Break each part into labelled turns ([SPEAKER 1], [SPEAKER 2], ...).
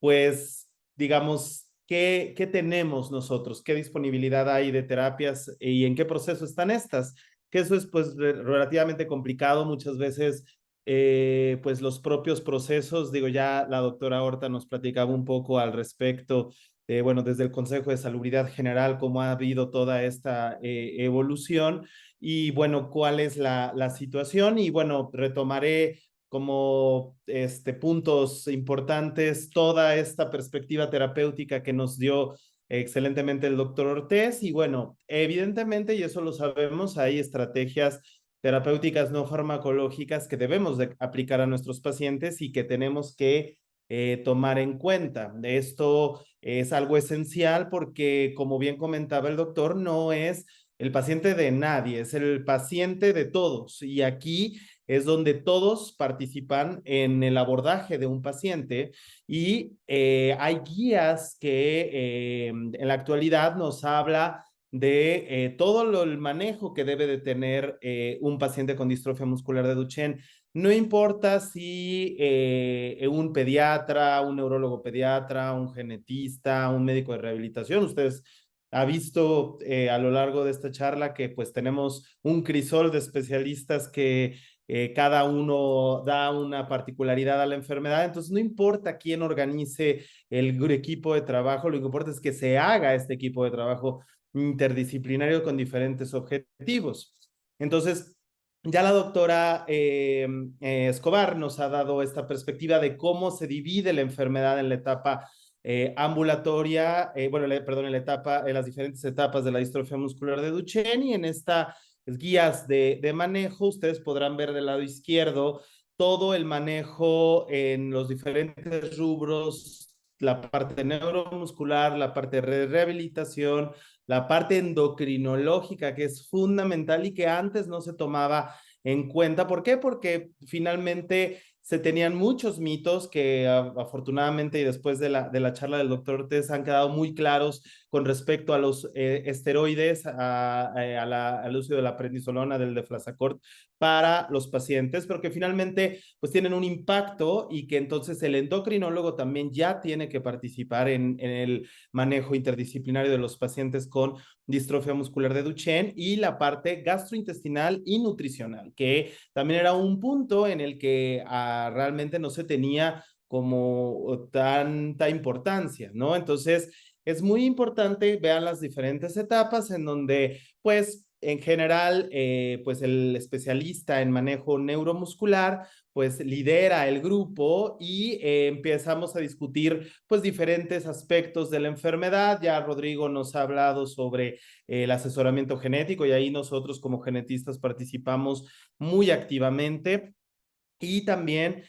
[SPEAKER 1] pues, digamos, ¿qué tenemos nosotros? ¿Qué disponibilidad hay de terapias y en qué proceso están estas? Que eso es, pues, relativamente complicado. Muchas veces, pues, los propios procesos, digo, ya la doctora Horta nos platicaba un poco al respecto, bueno, desde el Consejo de Salubridad General, cómo ha habido toda esta evolución y, bueno, cuál es la situación. Y, bueno, retomaré como puntos importantes toda esta perspectiva terapéutica que nos dio excelentemente el doctor Ortiz. Y bueno, evidentemente, y eso lo sabemos, hay estrategias terapéuticas no farmacológicas que debemos de aplicar a nuestros pacientes y que tenemos que tomar en cuenta. Esto es algo esencial porque, como bien comentaba el doctor, no es el paciente de nadie, es el paciente de todos. Y aquí es donde todos participan en el abordaje de un paciente y hay guías que en la actualidad nos habla de todo el manejo que debe de tener un paciente con distrofia muscular de Duchenne. No importa si un pediatra, un neurólogo pediatra, un genetista, un médico de rehabilitación, ustedes ha visto a lo largo de esta charla que pues tenemos un crisol de especialistas que cada uno da una particularidad a la enfermedad, entonces no importa quién organice el equipo de trabajo, lo que importa es que se haga este equipo de trabajo interdisciplinario con diferentes objetivos. Entonces, ya la doctora Escobar nos ha dado esta perspectiva de cómo se divide la enfermedad en la etapa ambulatoria, perdón, en la etapa, en las diferentes etapas de la distrofia muscular de Duchenne, y en esta guías de manejo, ustedes podrán ver del lado izquierdo todo el manejo en los diferentes rubros, la parte neuromuscular, la parte de rehabilitación, la parte endocrinológica, que es fundamental y que antes no se tomaba en cuenta. ¿Por qué? Porque finalmente se tenían muchos mitos que afortunadamente y después de la charla del doctor Ortiz han quedado muy claros con respecto a los esteroides, al uso de la prednisolona, del deflazacort para los pacientes, pero que finalmente pues tienen un impacto y que entonces el endocrinólogo también ya tiene que participar en el manejo interdisciplinario de los pacientes con distrofia muscular de Duchenne y la parte gastrointestinal y nutricional, que también era un punto en el que realmente no se tenía como tanta importancia, ¿no? Entonces, es muy importante, vean las diferentes etapas en donde, pues, en general, pues el especialista en manejo neuromuscular, pues lidera el grupo y empezamos a discutir, pues, diferentes aspectos de la enfermedad. Ya Rodrigo nos ha hablado sobre el asesoramiento genético y ahí nosotros como genetistas participamos muy activamente. Y también,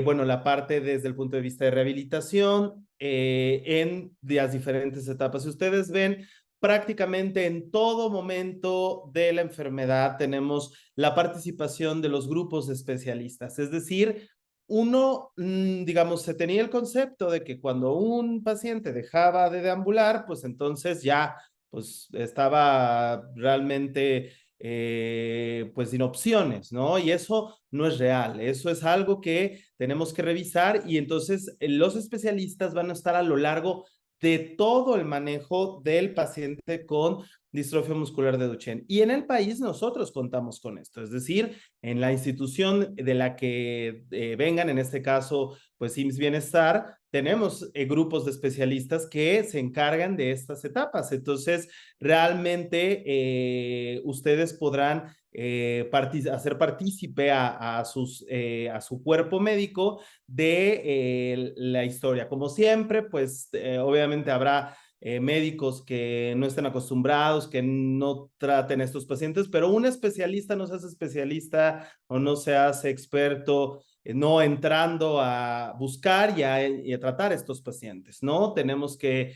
[SPEAKER 1] bueno, la parte desde el punto de vista de rehabilitación en las diferentes etapas. Si ustedes ven, prácticamente en todo momento de la enfermedad tenemos la participación de los grupos de especialistas. Es decir, uno, digamos, se tenía el concepto de que cuando un paciente dejaba de deambular, pues entonces ya, pues estaba realmente pues sin opciones, ¿no? Y eso no es real, eso es algo que tenemos que revisar y entonces los especialistas van a estar a lo largo de todo el manejo del paciente con distrofia muscular de Duchenne. Y en el país nosotros contamos con esto, es decir, en la institución de la que vengan, en este caso, pues IMSS Bienestar, tenemos grupos de especialistas que se encargan de estas etapas. Entonces, realmente ustedes podrán hacer partícipe a su cuerpo médico de la historia. Como siempre, pues obviamente habrá médicos que no estén acostumbrados, que no traten a estos pacientes, pero un especialista no se hace especialista o no se hace experto no entrando a buscar y a tratar a estos pacientes, ¿no? Tenemos que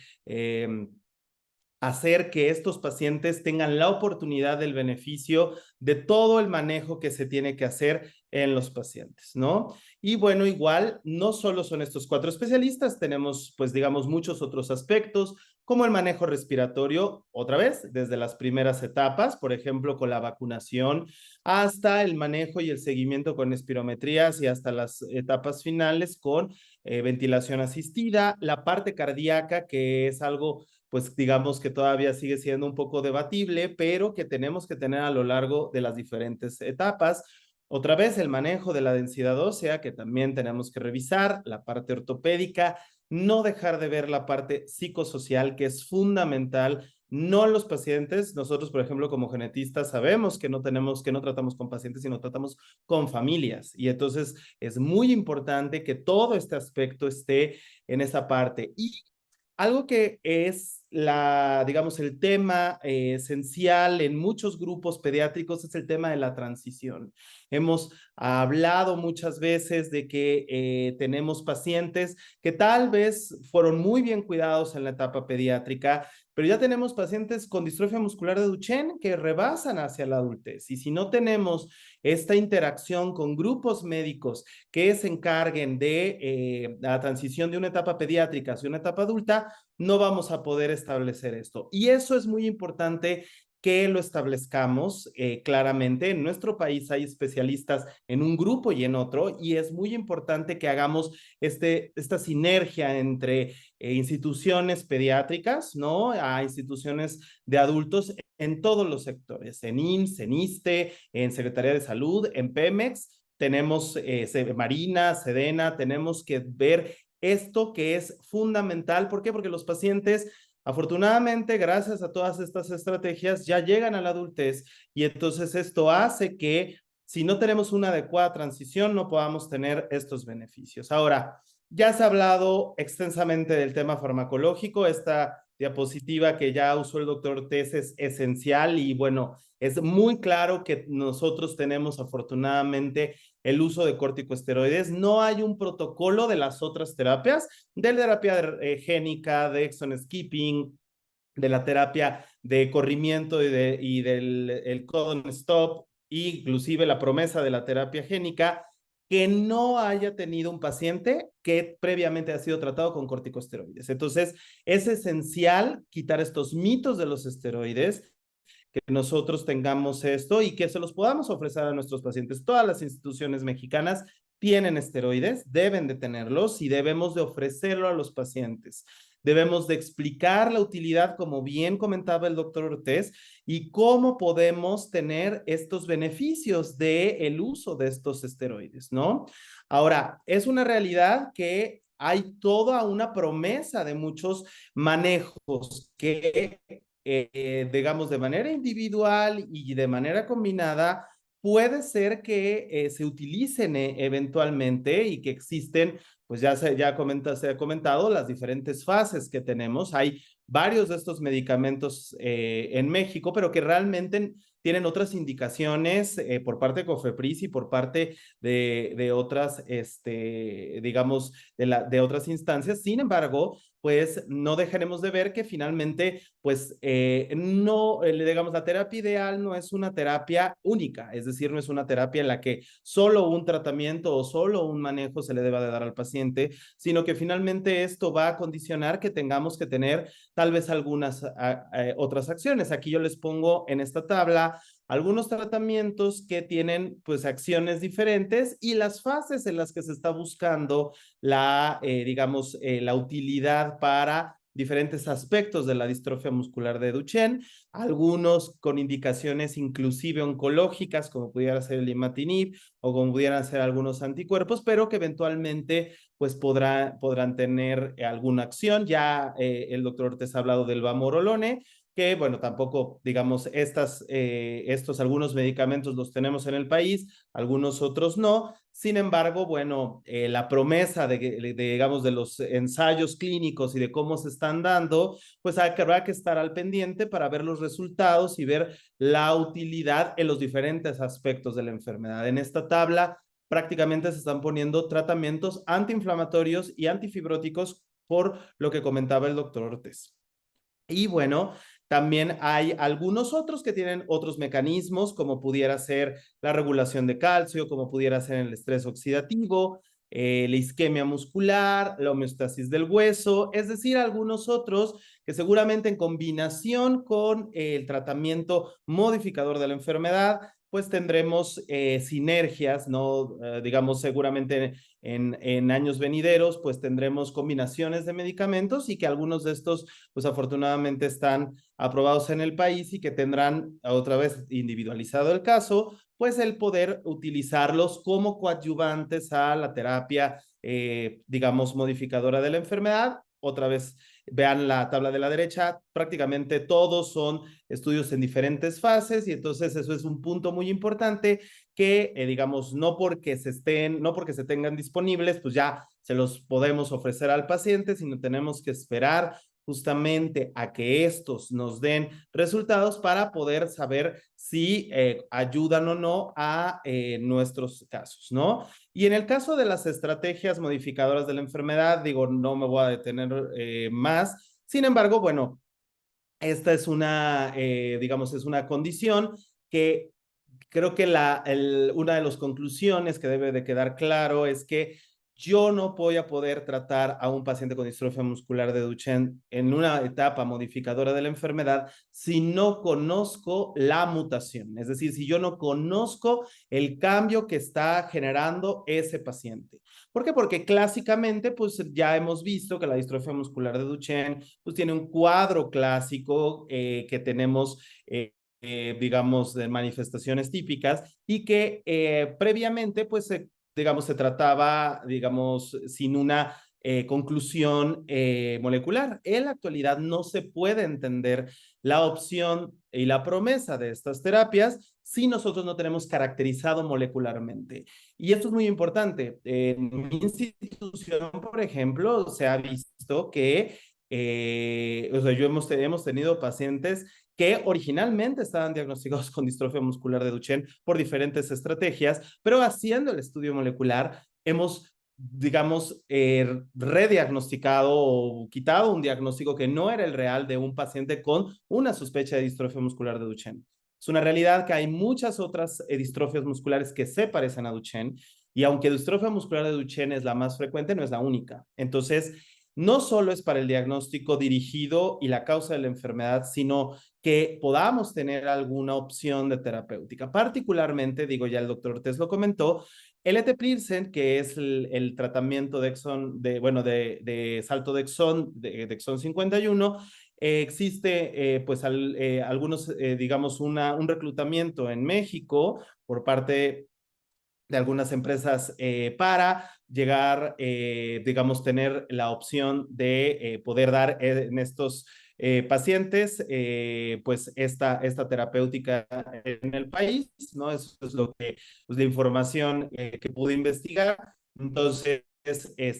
[SPEAKER 1] hacer que estos pacientes tengan la oportunidad del beneficio de todo el manejo que se tiene que hacer en los pacientes, ¿no? Y bueno, igual, no solo son estos 4 especialistas, tenemos, pues, digamos, muchos otros aspectos, como el manejo respiratorio, otra vez, desde las primeras etapas, por ejemplo, con la vacunación, hasta el manejo y el seguimiento con espirometrías y hasta las etapas finales con ventilación asistida, la parte cardíaca, que es algo, pues digamos que todavía sigue siendo un poco debatible, pero que tenemos que tener a lo largo de las diferentes etapas. Otra vez, el manejo de la densidad ósea, que también tenemos que revisar, la parte ortopédica, no dejar de ver la parte psicosocial, que es fundamental. No los pacientes, nosotros, por ejemplo, como genetistas, sabemos que no tratamos con pacientes, sino tratamos con familias. Y entonces es muy importante que todo este aspecto esté en esa parte. Y algo que es digamos, el tema esencial en muchos grupos pediátricos es el tema de la transición. Hemos hablado muchas veces de que tenemos pacientes que tal vez fueron muy bien cuidados en la etapa pediátrica, pero ya tenemos pacientes con distrofia muscular de Duchenne que rebasan hacia la adultez. Y si no tenemos esta interacción con grupos médicos que se encarguen de la transición de una etapa pediátrica hacia una etapa adulta, no vamos a poder establecer esto. Y eso es muy importante que lo establezcamos claramente. En nuestro país hay especialistas en un grupo y en otro, y es muy importante que hagamos esta sinergia entre instituciones pediátricas, ¿no? A instituciones de adultos en todos los sectores, en IMSS, en ISSSTE, en Secretaría de Salud, en Pemex. Tenemos Marina, Sedena, tenemos que ver esto que es fundamental. ¿Por qué? Porque los pacientes, afortunadamente, gracias a todas estas estrategias, ya llegan a la adultez y entonces esto hace que si no tenemos una adecuada transición, no podamos tener estos beneficios. Ahora, ya se ha hablado extensamente del tema farmacológico. Esta diapositiva que ya usó el doctor Ortiz es esencial y bueno, es muy claro que nosotros tenemos afortunadamente el uso de corticosteroides. No hay un protocolo de las otras terapias, de la terapia génica, de exon skipping, de la terapia de corrimiento y del el codon stop, inclusive la promesa de la terapia génica, que no haya tenido un paciente que previamente ha sido tratado con corticosteroides. Entonces, es esencial quitar estos mitos de los esteroides, que nosotros tengamos esto y que se los podamos ofrecer a nuestros pacientes. Todas las instituciones mexicanas tienen esteroides, deben de tenerlos y debemos de ofrecerlo a los pacientes. Debemos de explicar la utilidad, como bien comentaba el doctor Ortiz, y cómo podemos tener estos beneficios del uso de estos esteroides, ¿no? Ahora, es una realidad que hay toda una promesa de muchos manejos que digamos, de manera individual y de manera combinada, puede ser que se utilicen eventualmente y que existen, pues ya se ha comentado las diferentes fases que tenemos. Hay varios de estos medicamentos en México, pero que realmente tienen otras indicaciones por parte de COFEPRIS y por parte de otras, digamos, de otras instancias. Sin embargo, pues no dejaremos de ver que finalmente, pues no, digamos, la terapia ideal no es una terapia única, es decir, no es una terapia en la que solo un tratamiento o solo un manejo se le deba de dar al paciente, sino que finalmente esto va a condicionar que tengamos que tener tal vez algunas otras acciones. Aquí yo les pongo en esta tabla algunos tratamientos que tienen pues acciones diferentes y las fases en las que se está buscando digamos, la utilidad para diferentes aspectos de la distrofia muscular de Duchenne, algunos con indicaciones inclusive oncológicas, como pudiera ser el imatinib o como pudieran ser algunos anticuerpos, pero que eventualmente pues podrán tener alguna acción. Ya el doctor Ortiz ha hablado del vamorolone, que bueno, tampoco, digamos, estos algunos medicamentos los tenemos en el país, algunos otros no. Sin embargo, bueno, la promesa digamos, de los ensayos clínicos y de cómo se están dando, pues habrá que estar al pendiente para ver los resultados y ver la utilidad en los diferentes aspectos de la enfermedad. En esta tabla prácticamente se están poniendo tratamientos antiinflamatorios y antifibróticos por lo que comentaba el doctor Ortiz. Y bueno, también hay algunos otros que tienen otros mecanismos, como pudiera ser la regulación de calcio, como pudiera ser el estrés oxidativo, la isquemia muscular, la homeostasis del hueso, es decir, algunos otros que seguramente en combinación con el tratamiento modificador de la enfermedad, pues tendremos sinergias, ¿no? Digamos, seguramente en años venideros, pues tendremos combinaciones de medicamentos y que algunos de estos, pues afortunadamente están aprobados en el país y que tendrán, otra vez individualizado el caso, pues el poder utilizarlos como coadyuvantes a la terapia, digamos, modificadora de la enfermedad. Otra vez, vean la tabla de la derecha, prácticamente todos son estudios en diferentes fases y entonces eso es un punto muy importante que, digamos, no porque se tengan disponibles, pues ya se los podemos ofrecer al paciente, sino tenemos que esperar justamente a que estos nos den resultados para poder saber si ayudan o no a nuestros casos, ¿no? Y en el caso de las estrategias modificadoras de la enfermedad, digo, no me voy a detener más. Sin embargo, bueno, esta es digamos, es una condición que creo que una de las conclusiones que debe de quedar claro es que yo no voy a poder tratar a un paciente con distrofia muscular de Duchenne en una etapa modificadora de la enfermedad si no conozco la mutación. Es decir, si yo no conozco el cambio que está generando ese paciente. ¿Por qué? Porque clásicamente, pues ya hemos visto que la distrofia muscular de Duchenne, pues tiene un cuadro clásico que tenemos digamos, de manifestaciones típicas y que previamente, pues, digamos, se trataba, digamos, sin una conclusión molecular. En la actualidad no se puede entender la opción y la promesa de estas terapias si nosotros no tenemos caracterizado molecularmente. Y esto es muy importante. En mi institución, por ejemplo, se ha visto que, o sea, hemos tenido pacientes que originalmente estaban diagnosticados con distrofia muscular de Duchenne por diferentes estrategias, pero haciendo el estudio molecular hemos, digamos, rediagnosticado o quitado un diagnóstico que no era el real de un paciente con una sospecha de distrofia muscular de Duchenne. Es una realidad que hay muchas otras distrofias musculares que se parecen a Duchenne y aunque distrofia muscular de Duchenne es la más frecuente, no es la única. Entonces, no solo es para el diagnóstico dirigido y la causa de la enfermedad, sino que podamos tener alguna opción de terapéutica. Particularmente, digo, ya el doctor Ortiz lo comentó, el eteplirsen, que es el tratamiento de exón, de salto de de exón 51, existe pues algunos, digamos, un reclutamiento en México por parte de algunas empresas para llegar, digamos, tener la opción de poder dar en estos pacientes, pues esta terapéutica en el país, ¿no? Eso es lo que, pues la información que pude investigar. Entonces,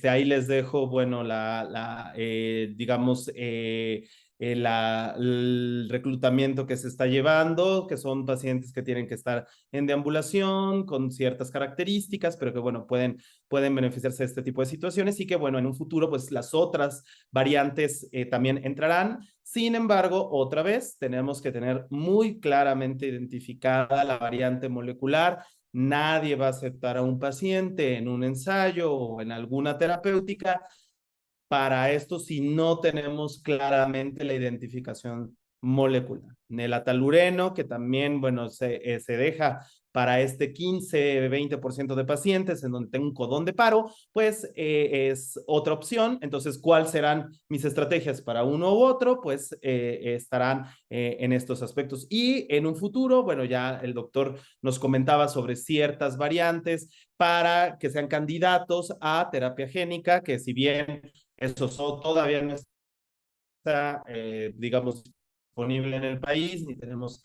[SPEAKER 1] ahí les dejo, bueno, digamos, el reclutamiento que se está llevando, que son pacientes que tienen que estar en deambulación con ciertas características, pero que, bueno, pueden beneficiarse de este tipo de situaciones y que, bueno, en un futuro, pues las otras variantes también entrarán. Sin embargo, otra vez, tenemos que tener muy claramente identificada la variante molecular. Nadie va a aceptar a un paciente en un ensayo o en alguna terapéutica para esto si no tenemos claramente la identificación molecular. El atalureno, que también, bueno, se deja para este 15-20% de pacientes en donde tengo un codón de paro, pues es otra opción. Entonces, ¿cuáles serán mis estrategias para uno u otro? Pues estarán en estos aspectos. Y en un futuro, bueno, ya el doctor nos comentaba sobre ciertas variantes para que sean candidatos a terapia génica, que si bien eso todavía no está, digamos, disponible en el país, ni tenemos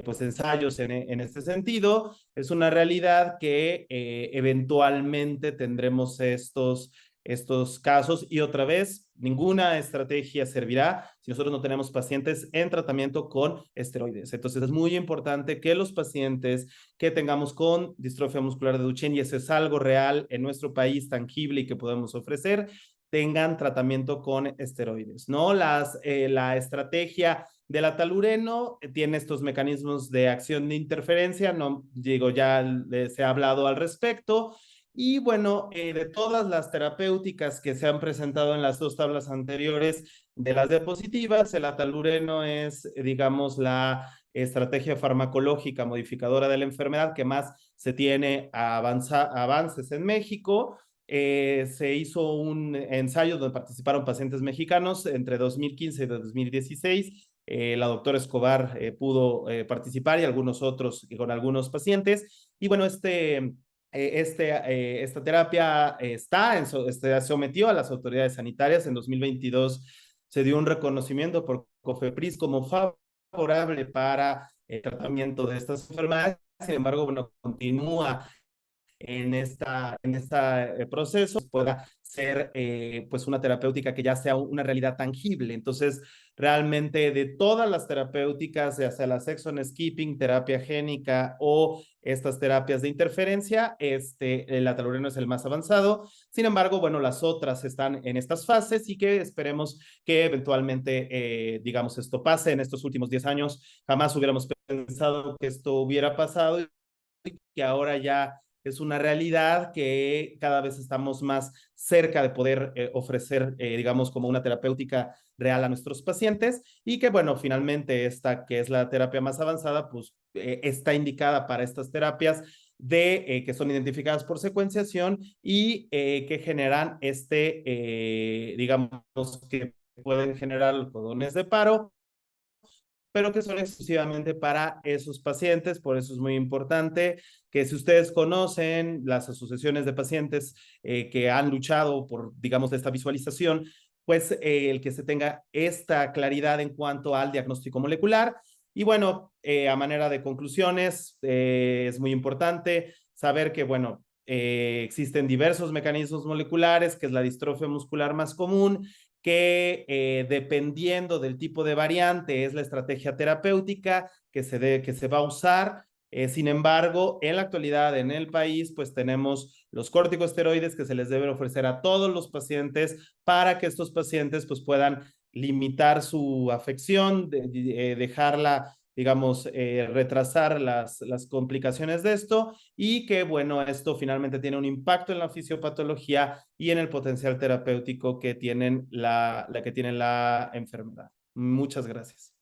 [SPEAKER 1] pues ensayos en este sentido. Es una realidad que eventualmente tendremos estos casos y otra vez, ninguna estrategia servirá si nosotros no tenemos pacientes en tratamiento con esteroides. Entonces es muy importante que los pacientes que tengamos con distrofia muscular de Duchenne, y eso es algo real en nuestro país, tangible y que podemos ofrecer, tengan tratamiento con esteroides, ¿no? La estrategia del atalureno tiene estos mecanismos de acción de interferencia, no digo, ya se ha hablado al respecto, Y bueno, de todas las terapéuticas que se han presentado en las dos tablas anteriores de las diapositivas, el atalureno es, digamos, la estrategia farmacológica modificadora de la enfermedad que más se tiene avances en México. Se hizo un ensayo donde participaron pacientes mexicanos entre 2015 y 2016. La doctora Escobar pudo participar y algunos otros con algunos pacientes. Y bueno, esta terapia se sometió a las autoridades sanitarias. En 2022 se dio un reconocimiento por COFEPRIS como favorable para el tratamiento de estas enfermedades. Sin embargo, bueno, continúa en este proceso pueda ser pues una terapéutica que ya sea una realidad tangible. Entonces, realmente de todas las terapéuticas, ya sea la exon skipping, terapia génica o estas terapias de interferencia, el atalureno es el más avanzado. Sin embargo, bueno, las otras están en estas fases y que esperemos que eventualmente, digamos, esto pase en estos últimos 10 años. Jamás hubiéramos pensado que esto hubiera pasado y que ahora ya es una realidad que cada vez estamos más cerca de poder ofrecer, digamos, como una terapéutica real a nuestros pacientes y que, bueno, finalmente esta, que es la terapia más avanzada, pues está indicada para estas terapias que son identificadas por secuenciación y que generan digamos, que pueden generar los codones de paro, pero que son exclusivamente para esos pacientes. Por eso es muy importante que si ustedes conocen las asociaciones de pacientes que han luchado por, digamos, esta visualización, pues el que se tenga esta claridad en cuanto al diagnóstico molecular. Y bueno, a manera de conclusiones, es muy importante saber que, bueno, existen diversos mecanismos moleculares, que es la distrofia muscular más común, que dependiendo del tipo de variante es la estrategia terapéutica que se va a usar. Sin embargo, en la actualidad en el país, pues tenemos los corticosteroides que se les debe ofrecer a todos los pacientes para que estos pacientes pues puedan limitar su afección, dejarla, digamos, retrasar las complicaciones de esto y que, bueno, esto finalmente tiene un impacto en la fisiopatología y en el potencial terapéutico que tienen que tiene la enfermedad. Muchas gracias.